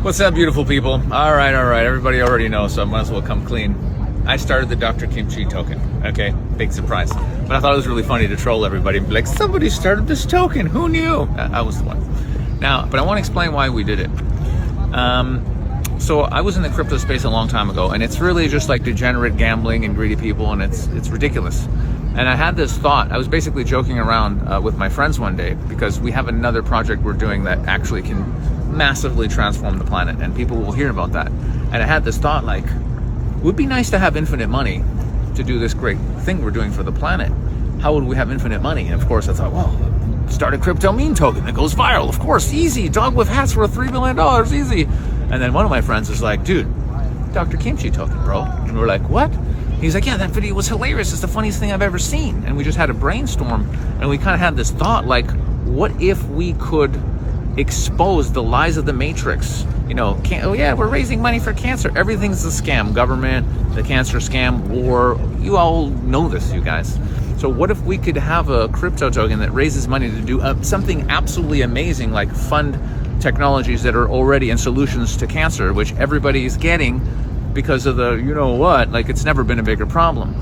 What's up, beautiful people? All right. Everybody already knows, so I might as well come clean. I started the Drkimchi token. Okay, big surprise. But I thought it was really funny to troll everybody and be like, somebody started this token. Who knew? I was the one. Now, but I want to explain why we did it. So I was in the crypto space a long time ago, and it's really just like degenerate gambling and greedy people, and it's ridiculous. And I had this thought. I was basically joking around with my friends one day because we have another project we're doing that actually can massively transform the planet, and people will hear about that. And I had this thought, like, it would be nice to have infinite money to do this great thing we're doing for the planet. How would we have infinite money? And of course I thought, well, start a crypto meme token that goes viral. Of course, easy. Dog with hats worth $3 million, easy. And then one of my friends is like, dude, Drkimchi token, bro. And we're like, what? He's like, yeah, that video was hilarious. It's the funniest thing I've ever seen. And we just had a brainstorm, and we kind of had this thought, like, what if we could expose the lies of the matrix? You know, oh yeah, we're raising money for cancer. Everything's a scam. Government, the cancer scam, war. You all know this, you guys. So what if we could have a crypto token that raises money to do something absolutely amazing, like fund technologies that are already in solutions to cancer, which everybody is getting because of the, you know what, like, it's never been a bigger problem.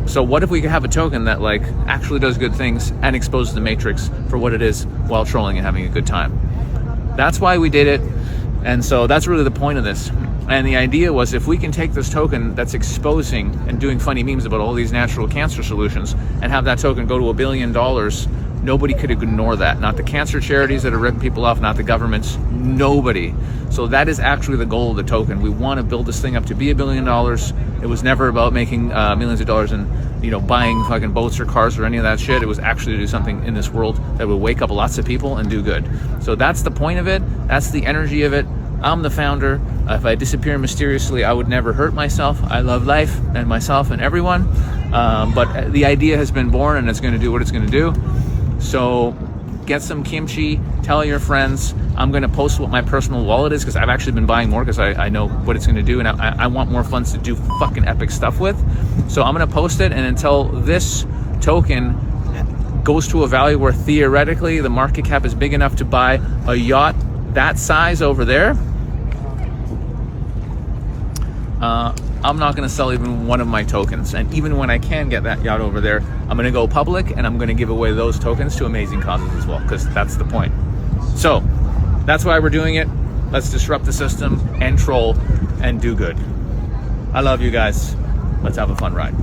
So what if we could have a token that, like, actually does good things and exposes the matrix for what it is while trolling and having a good time? That's why we did it. And so that's really the point of this. And the idea was, if we can take this token that's exposing and doing funny memes about all these natural cancer solutions and have that token go to $1 billion, nobody could ignore that. Not the cancer charities that are ripping people off, not the governments, nobody. So that is actually the goal of the token. We want to build this thing up to be $1 billion. It was never about making millions of dollars and, you know, buying fucking boats or cars or any of that shit. It was actually to do something in this world that would wake up lots of people and do good. So that's the point of it. That's the energy of it. I'm the founder. If I disappear mysteriously, I would never hurt myself. I love life and myself and everyone. But the idea has been born, and it's going to do what it's going to do. So get some kimchi, tell your friends. I'm going to post what my personal wallet is, because I've actually been buying more because I know what it's going to do, and I want more funds to do fucking epic stuff with. So I'm going to post it, and until this token goes to a value where theoretically the market cap is big enough to buy a yacht that size over there, I'm not going to sell even one of my tokens. And even when I can get that yacht over there, I'm going to go public, and I'm going to give away those tokens to amazing causes as well, because that's the point. So that's why we're doing it. Let's disrupt the system and troll and do good. I love you guys. Let's have a fun ride.